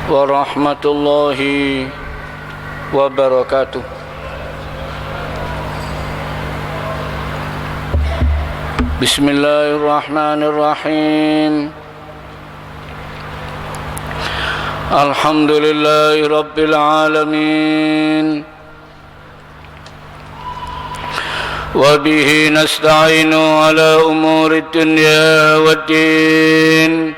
ورحمة الله وبركاته. بسم الله الرحمن الرحيم. الحمد لله رب العالمين، وبه نستعين على أمور الدنيا والدين،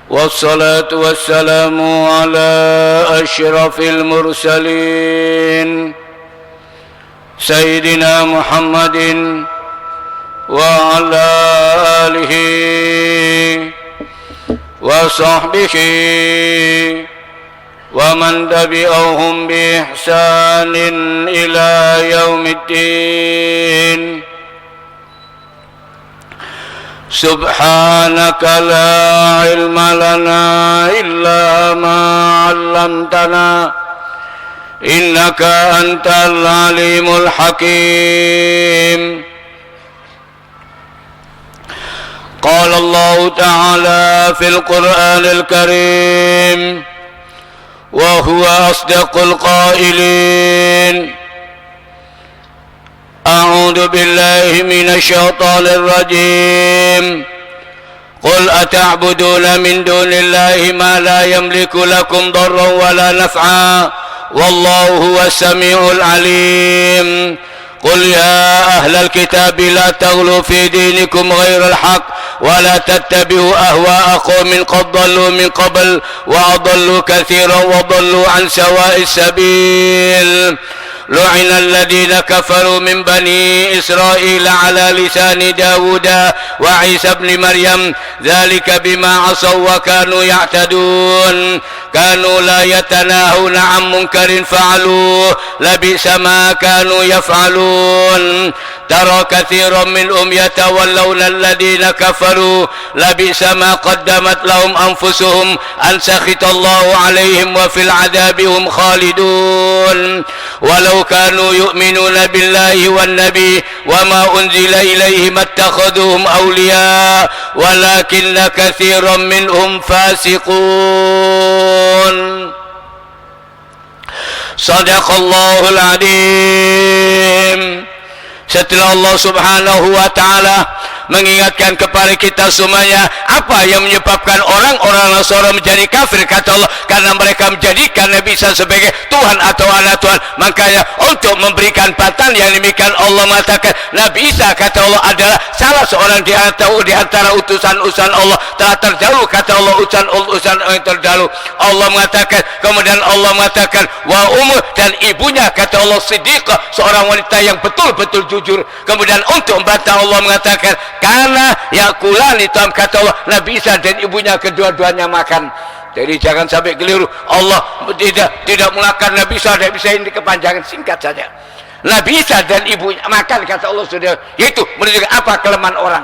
والصلاة والسلام على أشرف المرسلين سيدنا محمد وعلى آله وصحبه ومن تبعهم بإحسان إلى يوم الدين. سبحانك لا علم لنا إلا ما علمتنا إنك أنت العليم الحكيم. قال الله تعالى في القرآن الكريم وهو أصدق القائلين: أعوذ بالله من الشيطان الرجيم. قل أتعبدون من دون الله ما لا يملك لكم ضرا ولا نفعا والله هو السميع العليم. قل يا أهل الكتاب لا تغلوا في دينكم غير الحق ولا تتبعوا أهواء قوم قد ضلوا من قبل وأضلوا كثيرا وضلوا عن سواء السبيل. لعن الذين كفروا من بني إسرائيل على لسان داود وعيسى بن مريم ذلك بما عصوا وكانوا يعتدون. كانوا لا يتناهون عن منكر فعلوه لبئس ما كانوا يفعلون. ترى كثيرا منهم يتولون الذين كفروا لبئس ما قدمت لهم أنفسهم أن سخط الله عليهم وفي العذاب هم خالدون. ولو كانوا يؤمنون بالله والنبي وما أنزل إليه ما اتخذوهم أولياء ولكن كثيرا منهم فاسقون. صدق الله العظيم. Setelah Allah Subhanahu wa ta'ala mengingatkan kepada kita semuanya apa yang menyebabkan orang-orang Nasara menjadi kafir, kata Allah, karena mereka menjadikan Nabi Isa sebagai Tuhan atau anak Tuhan. Makanya untuk memberikan batan yang demikian Allah mengatakan Nabi Isa, kata Allah, adalah salah seorang di antara utusan-utusan Allah, telah terdahulu, kata Allah, utusan yang terdahulu. Allah mengatakan, kemudian Allah mengatakan wa ummu, dan ibunya, kata Allah, Siddiqah, seorang wanita yang betul-betul jujur. Kemudian untuk membantah Allah mengatakan karena yakulani, kata Allah, Nabi Isa dan ibunya kedua-duanya makan. Jadi jangan sampai keliru. Allah tidak mengatakan Nabi Isa dan Isa, ini kepanjangan, singkat saja. Nabi Isa dan ibunya makan, kata Allah, sudah. Itu menunjukkan apa kelemahan orang.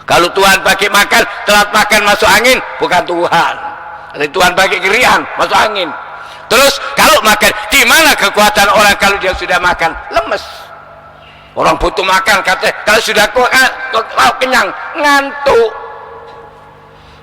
Kalau Tuhan pakai makan, telat makan masuk angin, bukan Tuhan. Jadi Tuhan pakai keriang, masuk angin. Terus kalau makan, di mana kekuatan orang kalau dia sudah makan? Lemes. Orang butuh makan, kata kalau sudah kenyang, ngantuk.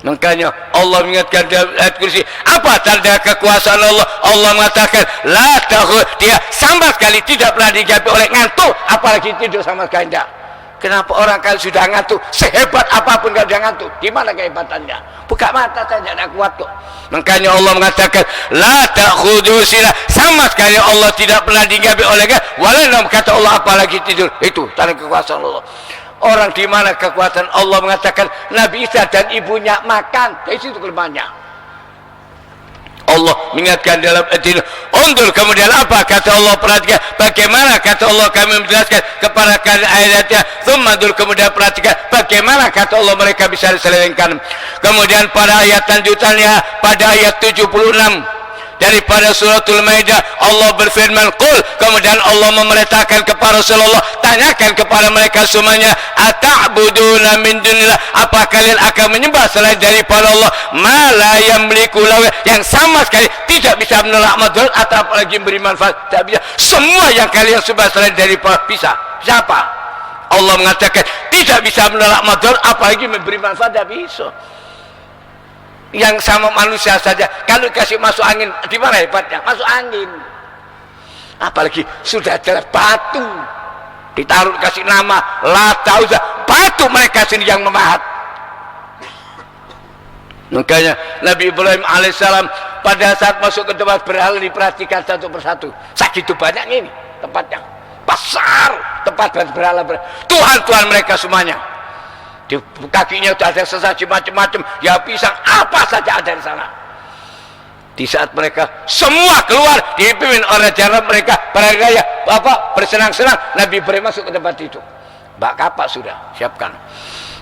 Makanya Allah mengingatkan dalam ayat kursi, apa tanda kekuasaan Allah? Allah mengatakan la takhud, dia sama sekali tidak pernah digapai oleh ngantuk, apalagi tidur sama sekali tidak. Kenapa orang kalau sudah ngantuk, sehebat apapun kalau dia ngantuk, di mana kehebatannya? Buka mata saja tidak kuat kok. Makanya Allah mengatakan la ta'khudhu sinah, sama sekali Allah tidak pernah digapai oleh walau, kata Allah, apalagi tidur. Itu tanda kekuasaan Allah. Orang di mana kekuatan Allah mengatakan Nabi Isa dan ibunya makan, dari situ kelemahannya. Allah mengingatkan dalam ayat undur, kemudian apa, kata Allah, perhatikan bagaimana, kata Allah, kami menjelaskan kepada kalian ayatnya, thummadur, kemudian perhatikan bagaimana, kata Allah, mereka bisa diselewengkan. Kemudian pada ayat lanjutannya, pada ayat 76 daripada suratul Maidah, Allah berfirman qul, kemudian Allah memerintahkan kepada Rasulullah, tanyakan kepada mereka semuanya, ata'buduna min dunillah, apa kalian akan menyembah selain daripada Allah, ma la yamliku lahu, yang sama sekali tidak bisa menolak madarat atau apalagi memberi manfaat, tidak bisa. Semua yang kalian sembah selain daripada bisa. Siapa? Allah mengatakan tidak bisa menolak madarat apalagi memberi manfaat, tidak bisa. Yang sama manusia saja kalau kasih masuk angin, di mana hebatnya? Masuk angin. Apalagi sudah ada batu ditaruh, kasih nama Lata Uzza, batu mereka sendiri yang memahat. Makanya Nabi Ibrahim alaihissalam pada saat masuk ke tempat berhala diperhatikan satu persatu. Segitu banyak ini tempatnya, besar tempat berhala. Tuhan mereka semuanya. Di kakinya sudah ada sesaji macam-macam, ya pisang apa saja ada di sana. Di saat mereka semua keluar dipimpin oleh cara mereka bergaya bersenang-senang, Nabi Ibrahim masuk ke tempat itu. Bak kapak sudah siapkan.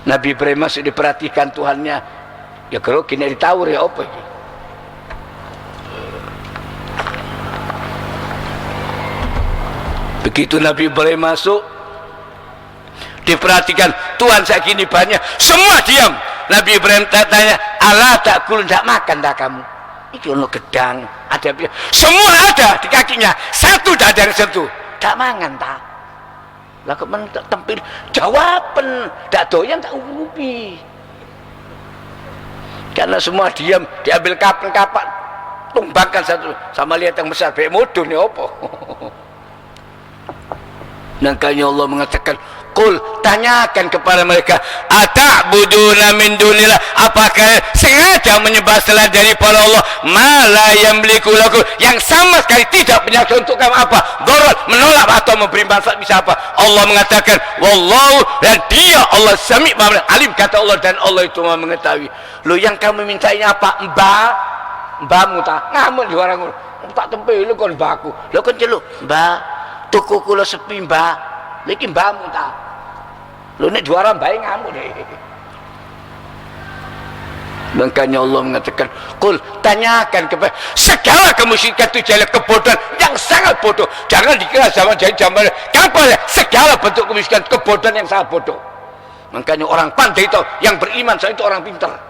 Nabi Ibrahim masuk, diperhatikan Tuhannya. Ya kalau kini ditawur ya apa ini? Begitu Nabi Ibrahim masuk, diperhatikan Tuhan saya gini banyak, semua diam. Nabi Ibrahim tanya, Allah tak kul, tidak makan dah kamu? Itu ono gedang, ada semua ada di kakinya, satu dah ada yang satu, tak mangan tak? Lah kemen tempil jawaban, tak doyan tak urupi. Karena semua diam, diambil kapak, tumbangkan satu, sama lihat yang besar, baik mudun ya apa? Makanya Allah mengatakan, Qul, tanyakan kepada mereka, ata'buduna min dunillah, apakah sengaja menyembah selain daripada Allah, ma la yamliku lakum, yang sama sekali tidak punya untuk kamu apa? Dharar, menolak atau memberi manfaat, bisa apa? Allah mengatakan, wallahu, dan dia Allah sami' alim, kata Allah, dan Allah itu Maha mengetahui. Lo yang kamu mintain apa? Mbahmu tak ngamuk di orang tak tempe lu kon mbahku. Lo kan celuk, mbah, tuku kula sepi mbah. Iki mbahmu tak. Lo nek juara bae ngamuk deh. Makanya Allah mengatakan, Qul, tanyakan kepada segala kemusyrikan itu jalan kebodohan yang sangat bodoh. Jangan dikira zaman kapan segala bentuk kemusyrikan kebodohan yang sangat bodoh. Makanya orang pandai itu yang beriman itu orang pintar.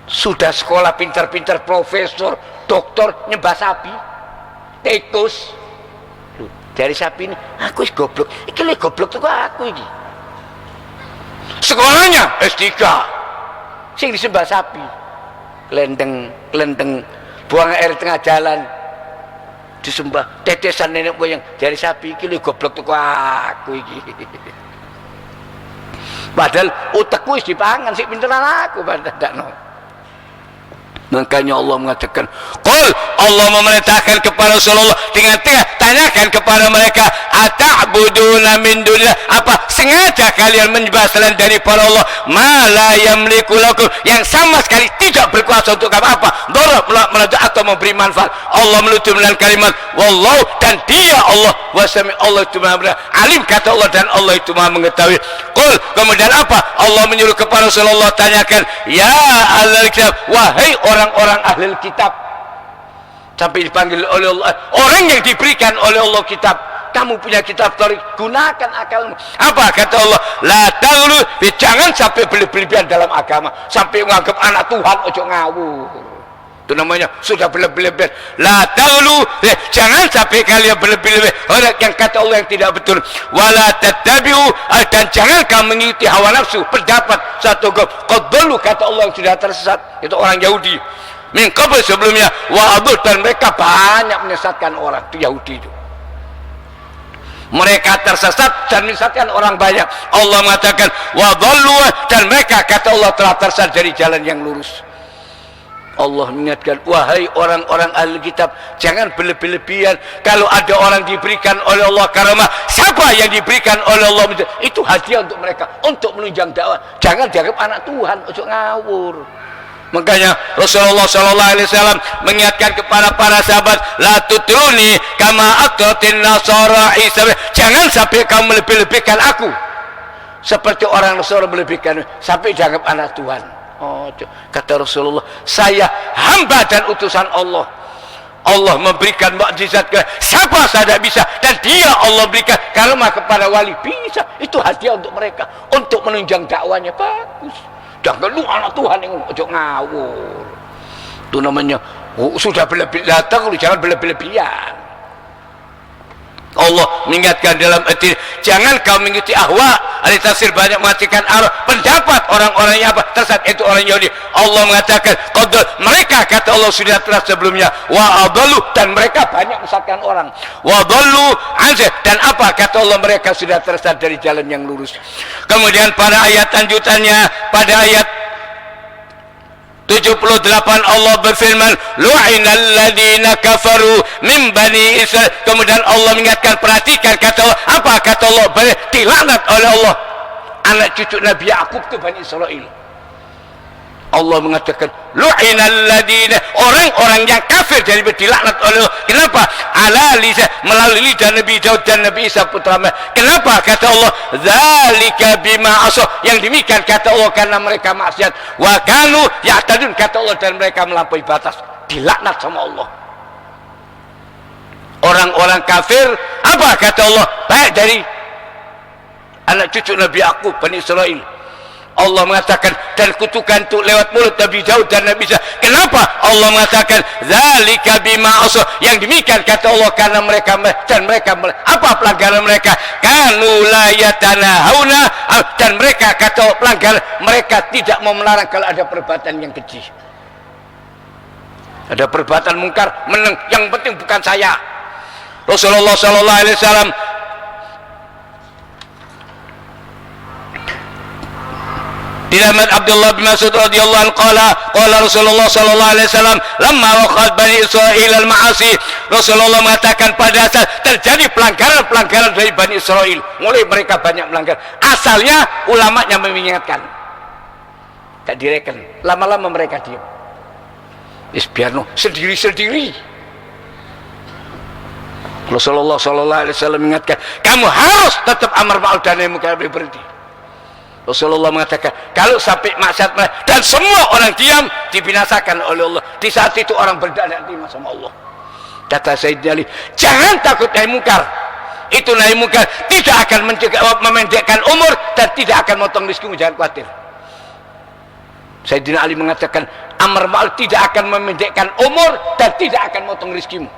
Sudah sekolah pintar-pintar, profesor, doktor, nyembah sapi, tikus. Dari sapi ini, aku is goblok. Iki le goblok tuh aku ini. Sekolahnya S3, sing disembah sapi, kelenteng, buang air tengah jalan, disembah tetesan nenek moyang dari sapi. Iki le goblok tuh aku ini. Padahal otakku is dipangan, sih pinteran aku padahal. Makanya Allah mengatakan, Qul, Allah memerintahkan kepada Rasulullah dengan tanyakan kepada mereka, ata'buduna min dunillah, apa sengaja kalian menyembah selain daripada Allah, ma la yamliku lakum, yang sama sekali tidak berkuasa untuk kamu apa? Dharar, meladuk atau memberi manfaat. Allah menutup dengan kalimat wallahu, dan dia Allah wasami, Allah itu Maha alim, kata Allah, dan Allah itu Maha mengetahui. Qul, kemudian apa? Allah menyuruh kepada Rasulullah, tanyakan, ya ahlul kitab, wahai orang-orang ahli kitab. Sampai dipanggil oleh Allah, orang yang diberikan oleh Allah kitab. Kamu punya kitab Taurat, gunakan akalmu. Apa kata Allah? La taghlu, jangan sampai berlebihan dalam agama, sampai menganggap anak Tuhan, ojo ngawur. Itu namanya sudah berlebihan. La taghlu, jangan sampai kalian berlebihan. Orang yang kata Allah yang tidak betul. Wala tattabi'u, dan jangan kamu mengikuti hawa nafsu, pendapat satu grup. Qaddalu, kata Allah yang sudah tersesat. Itu orang Yahudi. Min qabl, sebelumnya, wa adul, dan mereka banyak menyesatkan orang. Itu Yahudi itu. Mereka tersesat dan menyesatkan orang banyak. Allah mengatakan wa dhallu, dan mereka kata Allah telah tersesat dari jalan yang lurus. Allah mengingatkan, wahai orang-orang ahli kitab, jangan berlebih-lebihan. Kalau ada orang diberikan oleh Allah karamah, siapa yang diberikan oleh Allah itu hadiah untuk mereka, untuk menunjang dakwah. Jangan dianggap anak Tuhan, ojo ngawur. Makanya Rasulullah SAW mengingatkan kepada para sahabat, la tutruni kama atratin nasara Isa, jangan sampai kamu melebih-lebihkan aku seperti orang Nasara melebihkan, sampai dianggap anak Tuhan. Oh, kata Rasulullah, saya hamba dan utusan Allah. Allah memberikan mukjizat ke siapa saja bisa, dan dia Allah berikan karamah kepada wali bisa. Itu hadiah untuk mereka, untuk menunjang dakwanya. Bagus. Jangan lu anak Tuhan yang ojo ngawur. Itu namanya sudah berlebih, datang lu jangan berlebih-lebihan. Allah mengingatkan dalam arti jangan kau mengikuti ahwa. Ahli tafsir banyak mengatakan pendapat orang-orang yang tersesat itu orang Yahudi. Allah mengatakan qad mereka kata Allah sudah telah sebelumnya wa adallu dan mereka banyak menyesatkan orang. Wa dallu anza dan apa kata Allah mereka sudah tersesat dari jalan yang lurus. Kemudian pada ayat lanjutannya pada ayat 78 Allah berfirman lu'inal ladzina kafaru min bani Israil. Kemudian Allah mengingatkan perhatikan kata Allah apa kata Allah dilaknat oleh Allah anak cucu Nabi Yakub itu Bani Israil. Allah mengatakan lu'inal ladzina orang-orang yang kafir jadi dilaknat oleh Allah. Kenapa? Ala lisan melalui lidah Nabi Daud dan Nabi Isa putra Maryam. Kenapa? Kata Allah zalika bima asaw yang demikian kata Allah karena mereka maksiat wa kanu ya'tadun kata Allah dan mereka melampaui batas dilaknat sama Allah. Orang-orang kafir apa kata Allah baik dari anak cucu Nabi Yakub Bani Israil. Allah mengatakan dan kutukan itu lewat mulut Nabi Daud dan Nabi Isa. Kenapa? Allah mengatakan zalika bima asaw yang demikian kata Allah karena mereka dan mereka apa pelanggaran mereka kanu la yatanahuna dan mereka kata pelanggaran mereka tidak mau melarang kalau ada perbuatan yang keji. Ada perbuatan mungkar meneng yang penting bukan saya. Rasulullah sallallahu alaihi wasallam Dilamat Abdullah bin Mas'ud radhiyallahu anhu qala Rasulullah sallallahu alaihi wasallam lamma waqad bani Israil al-ma'asi Rasulullah mengatakan pada saat terjadi pelanggaran-pelanggaran dari Bani Israil mulai mereka banyak melanggar asalnya ulamanya mengingatkan tak direken lama-lama mereka diam biarno sendiri-sendiri. Rasulullah sallallahu alaihi wasallam mengingatkan kamu harus tetap amar ma'ruf dan nahi munkar berhenti. Rasulullah mengatakan kalau sampai maksiat dan semua orang diam dibinasakan oleh Allah. Di saat itu orang berdarah terima sama Allah. Kata Sayyidina Ali jangan takut nahi mungkar. Itu nahi mungkar tidak akan memendekkan umur dan tidak akan motong rizkimu, jangan khawatir. Sayyidina Ali mengatakan amar ma'ruf tidak akan memendekkan umur dan tidak akan motong rizkimu.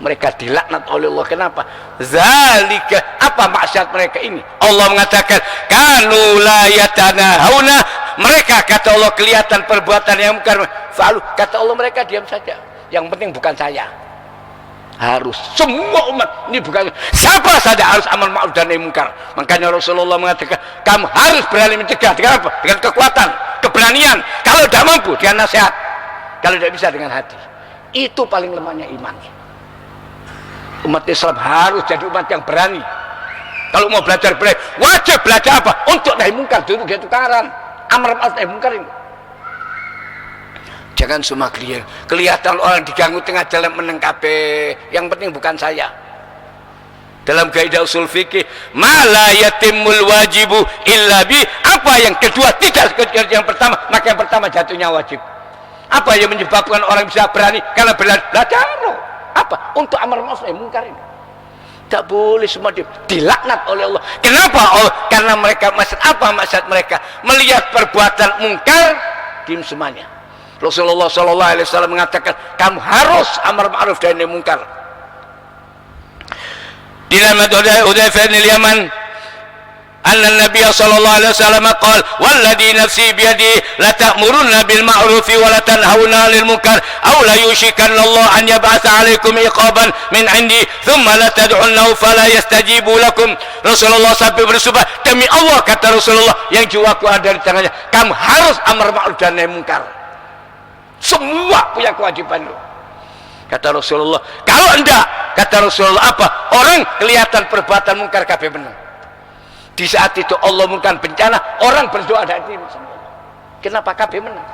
Mereka dilaknat oleh Allah. Kenapa? Zalika apa maksiat mereka ini? Allah mengatakan kanu la yatanahuna mereka kata Allah kelihatan perbuatan yang mungkar falu kata Allah mereka diam saja. Yang penting bukan saya. Harus semua umat ini bukan siapa saja harus amar ma'ruf dan nahi munkar. Makanya Rasulullah mengatakan kamu harus berani mencegah dengan apa? Dengan kekuatan, keberanian. Kalau tidak mampu dengan nasihat. Kalau tidak bisa dengan hati. Itu paling lemahnya iman. Umat Islam harus jadi umat yang berani. Kalau mau belajar berani, wajib belajar apa? Untuk nahi mungkar dulu gitu tukaran. Amar ma'ruf nahi mungkar ini. Jangan cuma kelihatan orang diganggu tengah jalan menengkape. Yang penting bukan saya. Dalam kaidah usul fikih, mala yatimul wajibu illa bi apa yang kedua tidak seperti yang pertama, maka yang pertama jatuhnya wajib. Apa yang menyebabkan orang bisa berani? Karena belajar. Apa? Untuk amar ma'ruf nahi mungkar ini. Tak boleh semua dilaknat oleh Allah. Kenapa? Oh, karena mereka maksud mereka melihat perbuatan mungkar diam semuanya. Rasulullah sallallahu alaihi wasallam mengatakan kamu harus amar ma'ruf dan nahi mungkar. Dilamat Hudzaifah bin Yaman anna Nabi sallallahu alaihi wasallam qala walladhi nafsi biyadi la ta'muruna bil ma'ruf wa la tanhauna 'anil munkar aw la yushikanna Allah an yab'atha 'alaikum iqaban min 'indi thumma la tad'unnahu fala yastajibu lakum. Rasulullah sampai bersumpah demi Allah kata Rasulullah yang jiwaku ada di tangannya kamu harus amar ma'ruf dan nahi munkar. Semua punya kewajiban itu. Kata Rasulullah kalau enggak kata Rasulullah apa orang kelihatan perbuatan mungkar kabeh menang. Di saat itu Allah mengumumkan bencana, orang berdoa dan terima sama Allah. Kenapa kabeh menang?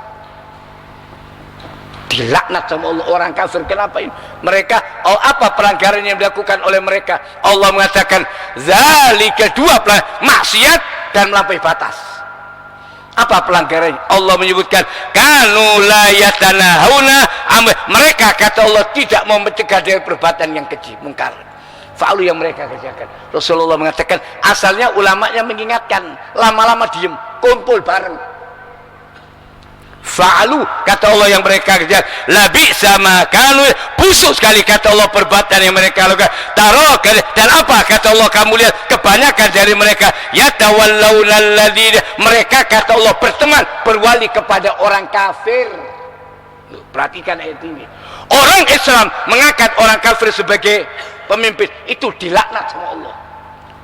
Dilaknat sama Allah orang kafir. Kenapa ini? Mereka apa pelanggaran yang dilakukan oleh mereka? Allah mengatakan zalika dua maksiat dan melampaui batas. Apa pelanggarannya? Allah menyebutkan kanu la yatanahuna mereka kata Allah tidak mau mencegah dari perbuatan yang keji mungkar. Fa'alu yang mereka kerjakan. Rasulullah mengatakan asalnya ulamanya mengingatkan, lama-lama diem, kumpul bareng. fa'alu, kata Allah yang mereka kerja, labi sama kanu, busuk sekali kata Allah perbuatan yang mereka lakukan. Taruh, dan apa kata Allah, kamu lihat kebanyakan dari mereka yatawallawna alladzina, mereka kata Allah berteman berwali kepada orang kafir. Perhatikan ayat ini, orang Islam mengangkat orang kafir sebagai pemimpin, itu dilaknat sama Allah.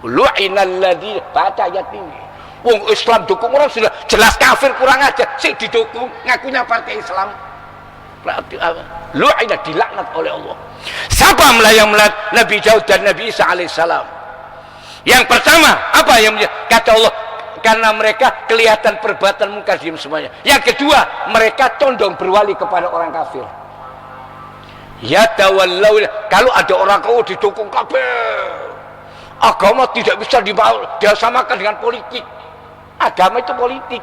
Lu'inal ladzina, baca ayat ini. Wong Islam dukung orang sudah jelas kafir, kurang aja sih didukung, ngakunya partai Islam. Berarti lu'ina, dilaknat oleh Allah. Siapa yang melaknat Nabi Daud dan Nabi Isa alaihissalam? Yang pertama apa yang kata Allah, karena mereka kelihatan perbuatan munkar diam semuanya. Yang kedua, mereka condong berwali kepada orang kafir. Ya tawallau, kalau ada orang kau didukung kafir. Agama tidak bisa disamakan dengan politik. Agama itu politik.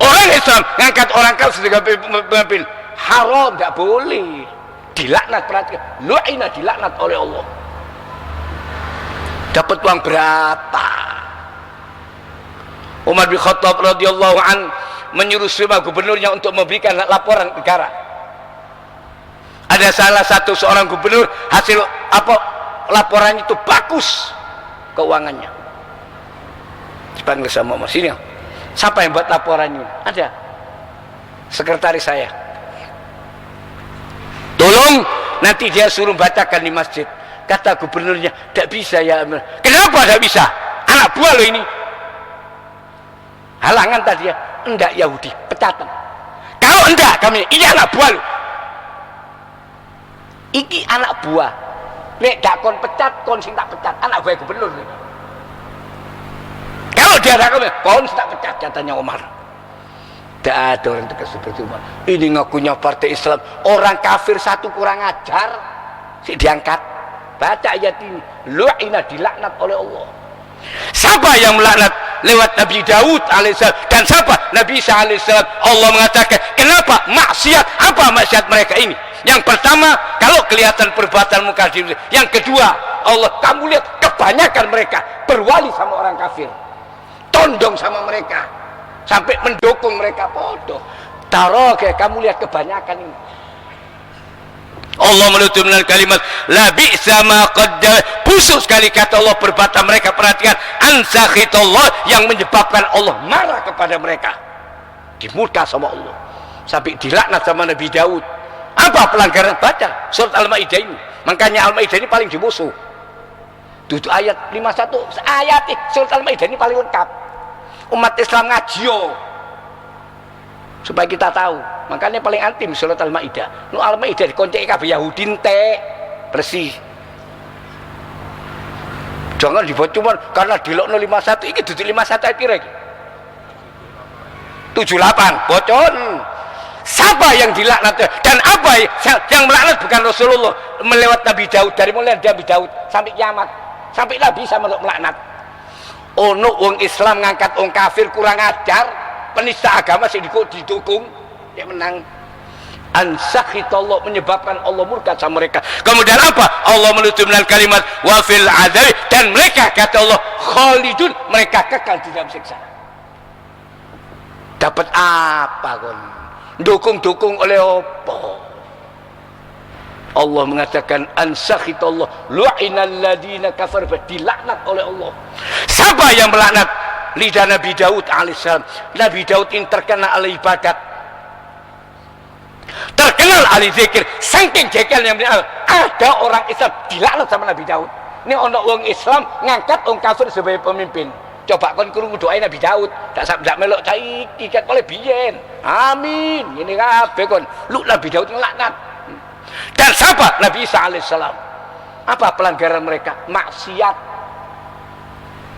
Orang Islam ngangkat orang kafir sebagai pemimpin, haram, tidak boleh. Dilaknat, perhatikan, lu'ina, dilaknat oleh Allah. Dapat uang berapa? Umar bin Khattab radhiyallahu an menyuruh semua gubernurnya untuk memberikan laporan negara. Ada salah satu seorang gubernur, hasil apa laporan itu bagus keuangannya. Dipanggil sama Mas ini, siapa yang buat laporan ini? Ada sekretaris saya. Tolong nanti dia suruh bacakan di masjid. Kata gubernurnya, tidak bisa ya. Kenapa tidak bisa? Anak buah lo ini. Halangan tadi ya, enggak Yahudi, pecatan. Kalau enggak kami, ini anak buah lo. Iki anak buah. Nek dak kon pecat, kon sing tak pecat. Anak buah gubernur. Kalau dia ada kon sing tak pecat, katanya Umar. Tidak ada orang tegas seperti Umar. Ini ngakunya partai Islam, orang kafir satu kurang ajar, si diangkat. Baca ayat ini, lu'ina, dilaknat oleh Allah. Siapa yang melaknat? Lewat Nabi Daud alaihissalam dan siapa? Nabi Isa alaihissalam. Allah mengatakan, kenapa maksiat? Apa maksiat mereka ini? Yang pertama, kalau kelihatan perbuatan muka diri. Yang kedua, Allah, kamu lihat kebanyakan mereka berwali sama orang kafir, tondong sama mereka, sampai mendukung mereka. Bodoh. Taruh kayak kamu lihat kebanyakan ini. Allah menutup dengan kalimat la bi'sa ma qaddar, busuk sekali kata Allah perbuatan mereka. Perhatikan, ansakhitallah, yang menyebabkan Allah marah kepada mereka, dimurka sama Allah sampai dilaknat sama Nabi Daud. Apa pelanggaran? Baca surat Al-Maidah ini. Makanya Al-Maidah ini paling dimusuh. Tujuh ayat 51 ayat surat Al-Maidah ini paling lengkap. Umat Islam ngajio supaya kita tahu. Makanya paling antim surat Al-Maidah. Nu Al-Maidah dikonceki kabeh Yahudi entek bersih. Jangan dibaca cuma karena dilokno 51 iki dudu 51 ayat kira iki. 78 bocon. Siapa yang dilaknat dan apa yang melaknat? Bukan Rasulullah, melewat Nabi Daud, dari mulai Nabi Daud sampai kiamat, sampai Nabi sama melaknat. Ono wong Islam ngangkat wong kafir kurang ajar, penista agama sing didukung, dia menang. Ansakhitallah, menyebabkan Allah murka sama mereka. Kemudian apa? Allah menutup dengan kalimat wa fil adab, dan mereka kata Allah khalidun, mereka kekal di dalam siksa. Dapat apa kon? Dukung oleh apa? Allah mengatakan ansakhitallah lu'inal ladina kafar, dilaknat oleh Allah. Siapa yang melaknat? Lidah Nabi Daud alaihissalam. Nabi Daud ini terkenal oleh ibadat, terkenal ahli zikir, saking jekelnya ada orang Islam dilaknat sama Nabi Daud. Ini orang orang Islam ngangkat orang kafir sebagai pemimpin. Coba kon krungu doa Nabi Daud, tak melok cai ikat oleh biyen. Amin. Ini kabeh kon. Lu Nabi Daud ngelaknat. Dan siapa? Nabi Isa alaihissalam. Apa pelanggaran mereka? Maksiat.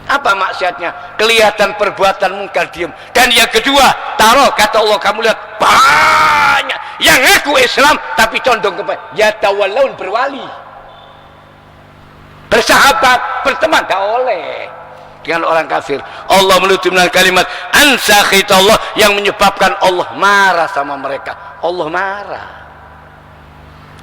Apa maksiatnya? Kelihatan perbuatan munkar diam. Dan yang kedua, taruh kata Allah, kamu lihat banyak yang ngaku Islam tapi condong kepada yatawallawun, berwali, bersahabat, berteman, tak oleh dengan orang kafir. Allah menutup dengan kalimat ansakhitallah, yang menyebabkan Allah marah sama mereka. Allah marah.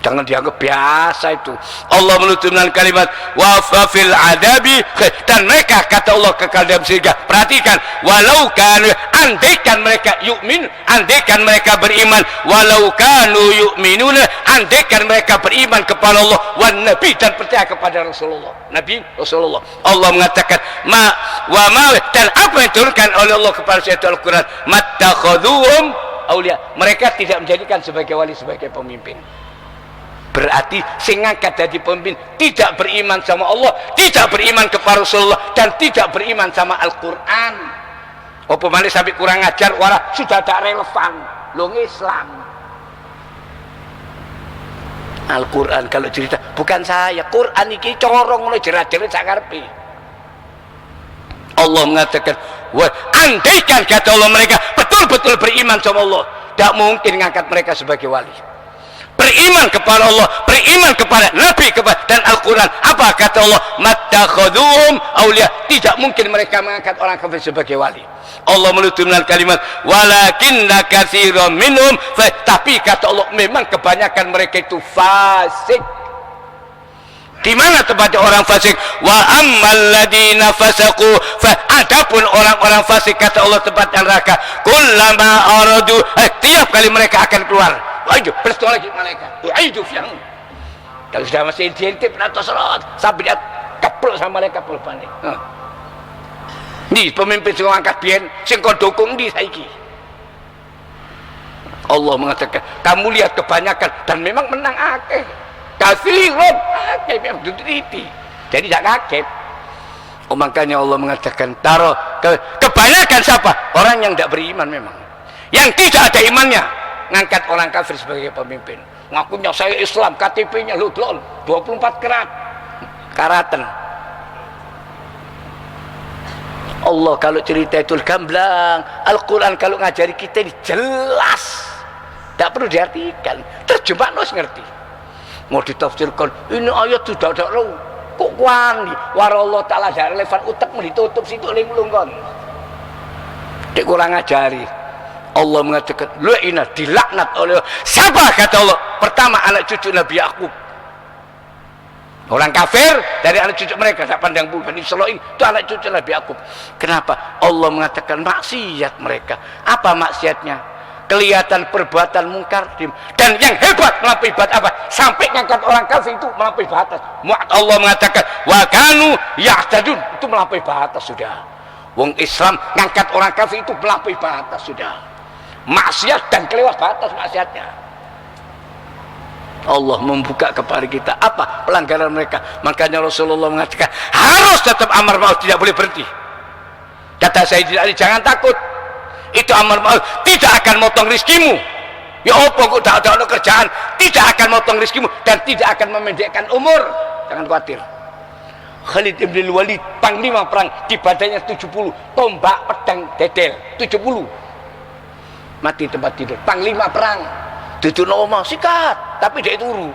Jangan dianggap biasa itu. Allah menutup dengan kalimat wa fil adabi, dan mereka kata Allah kekal dalam surga. Perhatikan, walau kanu, andaikan mereka yu'min, andaikan mereka beriman, walau kanu yu'minun, andaikan mereka beriman kepada Allah wan nabi, dan percaya kepada Rasulullah, Nabi Rasulullah. Allah mengatakan dan apa yang diturunkan oleh Allah kepada saya Al-Quran, mattakhadhuhum auliya, mereka tidak menjadikan sebagai wali, sebagai pemimpin. Berarti sing ngangkat jadi pemimpin tidak beriman sama Allah, tidak beriman kepada Rasulullah, dan tidak beriman sama Al-Quran. Apa malah sampai kurang ajar, wala sudah tak relevan lo Islam. Al-Quran kalau cerita bukan saya, Quran iki corong mulai jerat-jerat sakarpe. Allah mengatakan, wah, andaikan kata Allah mereka betul-betul beriman sama Allah, tidak mungkin ngangkat mereka sebagai wali. Beriman kepada Allah, beriman kepada Nabi, kepada dan Al-Quran. Apa kata Allah? Mattakhadhuhum auliya, tidak mungkin mereka mengangkat orang kafir sebagai wali. Allah menutup dengan kalimat walakinna katsiran minhum, tapi kata Allah memang kebanyakan mereka itu fasik. Di mana tempatnya orang fasik? Wa ammal ladina fasaqu, adapun orang-orang fasik kata Allah tempatnya neraka. Kullama aradu, tiap kali mereka akan keluar, ayo bersetuah lagi malaikat, ayo fiang. Kalau sudah masih diintip atau salat sampai dia keplok sama malaikat pelbane. Ni pemimpin sing angkat biyen sing kon dukung ndi saiki. Allah mengatakan, kamu lihat kebanyakan dan memang menang akeh. Katsirun akeh memang diteliti. Jadi tidak kaget. Makanya Allah mengatakan taro kebanyakan siapa? Orang yang tidak beriman memang. Yang tidak ada imannya ngangkat orang kafir sebagai pemimpin. Ngakunya saya Islam, KTP-nya lu 24 karatan. Allah kalau cerita itu gamblang, Al-Quran kalau ngajari kita ini jelas, tidak perlu diartikan, terjemah nus ngerti. Mau ditafsirkan ini ayat sudah ada roh, kok wani warallah taala tidak relevan, utak mau ditutup situ linglungkan. Dia kurang ngajari. Allah mengatakan lu'ina, dilaknat oleh siapa kata Allah? Pertama anak cucu Nabi Yakub. Orang kafir dari anak cucu mereka, tak pandang bulu Bani Israil itu anak cucu Nabi Yakub. Kenapa? Allah mengatakan maksiat mereka. Apa maksiatnya? Kelihatan perbuatan mungkar, dan yang hebat melampaui batas apa? Sampai ngangkat orang kafir itu melampaui batas. Allah mengatakan wa kanu ya'tadun, itu melampaui batas sudah. Wong Islam ngangkat orang kafir itu melampaui batas sudah. Maksiat dan kelewat batas maksiatnya. Allah membuka kepada kita apa pelanggaran mereka. Makanya Rasulullah mengatakan harus tetap amar ma'ruf, tidak boleh berhenti. Kata Sayyidina Ali, jangan takut, itu amar ma'ruf tidak akan motong rizkimu. Ya apa kok tak ada kerjaan, tidak akan motong rizkimu dan tidak akan memendekkan umur. Jangan khawatir. Khalid ibn Walid, panglima perang, di badannya 70 tombak pedang dedel 70, mati tempat tidur. Panglima perang duduk normal sikat, tapi dia turu.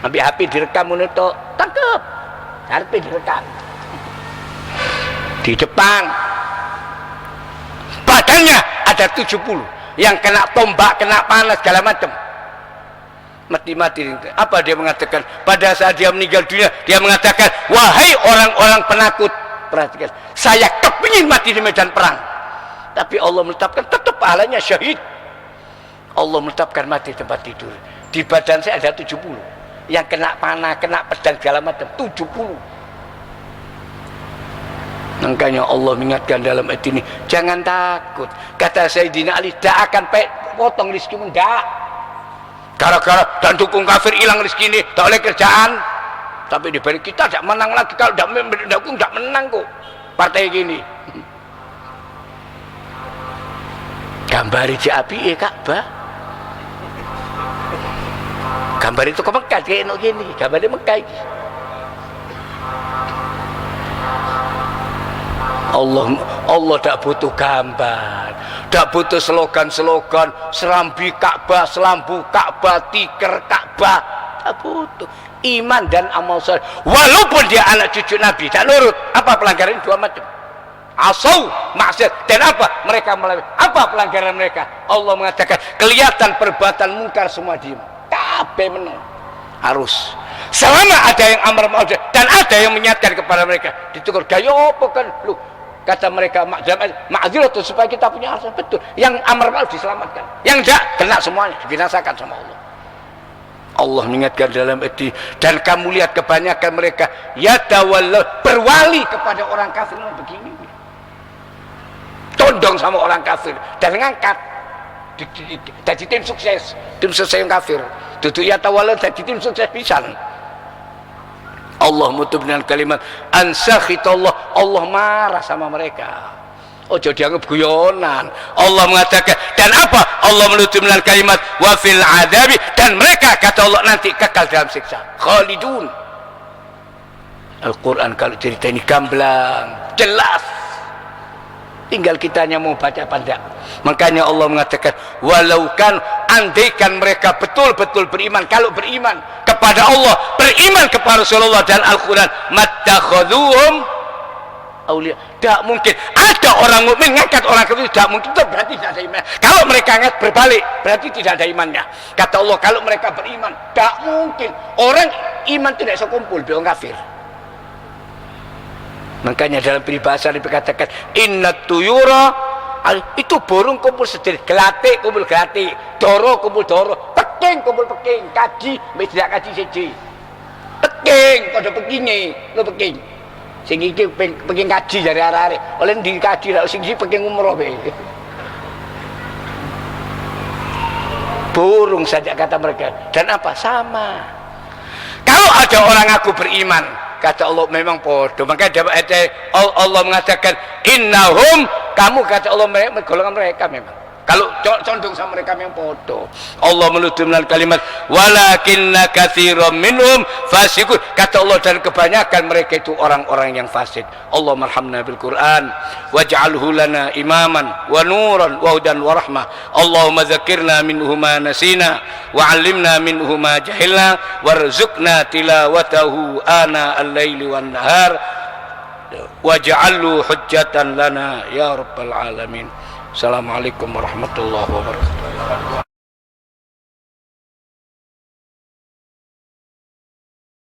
Ambil HP direkam itu, tangkap. HP direkam. Di Jepang badannya ada 70 yang kena tombak, kena panas segala macam, mati-mati. Apa dia mengatakan pada saat dia meninggal dunia? Dia mengatakan, wahai orang-orang penakut, perhatikan, saya kepingin mati di medan perang, tapi Allah menetapkan tetap pahalanya syahid. Allah menetapkan mati tempat tidur. Di badan saya ada 70 yang kena panah, kena pedang segala macam, 70. Makanya Allah mengingatkan dalam ayat ini, jangan takut. Kata Sayyidina Ali, tidak akan potong rizkimu, tidak. Gara-gara dan dukung kafir hilang rezeki ini, tak oleh kerjaan. Tapi di balik kita tidak menang lagi. Kalau tidak dukung, tidak menang kok partai gini. Gambari di api Ka'bah, gambar itu ke Mekah kayak gini, gambar di Mekah. Allah tidak butuh gambar, tidak butuh slogan-slogan serambi Ka'bah, selambu Ka'bah, tiker Ka'bah, tidak butuh. Iman dan amal saleh. Walaupun dia anak cucu Nabi, tak nurut. Apa pelanggaran? Dua macam. Asau, maksiat, dan apa? Mereka melakukan apa pelanggaran mereka? Allah mengatakan kelihatan perbuatan mungkar semua diam. Tak kabeh meneng. Harus. Selama ada yang amar ma'ruf dan ada yang mengingatkan kepada mereka, ditegur, "Gaya apa kan lu?" Kata mereka, "Ma'dzirat supaya kita punya alasan." Betul. Yang amar ma'ruf diselamatkan. Yang enggak kena semuanya, dibinasakan sama Allah. Allah mengingatkan dalam hati, dan kamu lihat kebanyakan mereka yatawalla, berwali kepada orang kafir begini. Tondong sama orang kafir dan ngangkat jadi tim sukses yang kafir. Duduk yatawalla jadi tim sukses pisan. Allah mutu dengan kalimat ansakhitallah, Allah marah sama mereka. Ojo dianggap guyonan. Allah mengatakan, dan apa? Allah menutup dengan kalimat wa fil adabi, dan mereka kata Allah nanti kekal dalam siksa. Khalidun. Al-Quran kalau cerita ini gamblang, jelas. Tinggal kitanya mau baca apa enggak. Makanya Allah mengatakan, walau kan andaikan mereka betul-betul beriman, kalau beriman kepada Allah, beriman kepada Rasulullah dan Al-Quran, mattakhaduhum aulia. Tidak mungkin ada orang mukmin ngangkat orang kafir, tidak mungkin. Itu berarti tidak ada iman. Kalau mereka ngangkat berbalik, berarti tidak ada imannya. Kata Allah, kalau mereka beriman, tidak mungkin orang iman tidak bisa kumpul dengan orang kafir. Makanya dalam peribahasa dikatakan inna tuyura, itu burung kumpul sendiri, gelatik kumpul gelatik, doro kumpul doro, peking kumpul peking, kaji tidak kaji siji, peking pada pekinge lo peking. Sing iki pengen kaji dari arah-arah oleh dikaji lah, sing iki pengen umroh be. Burung saja kata mereka, dan apa sama. Kalau ada orang aku beriman, kata Allah memang bodoh. Makanya Allah mengatakan innahum, kamu kata Allah golongan mereka memang. Kalau condong sama mereka yang bodoh. Allah menutup dengan kalimat walakinna katsiran minhum fasiqun. Kata Allah, dan kebanyakan mereka itu orang-orang yang fasik. Allah marhamna bil Quran waj'alhu lana imaman wa nuran wa hudan wa rahmah. Allahumma dzakirna minhu ma nasina wa 'allimna minhu ma jahilna warzuqna tilawatahu ana al-laili wan nahar waj'alhu hujjatan lana ya rabbal alamin. Assalamualaikum warahmatullahi wabarakatuh.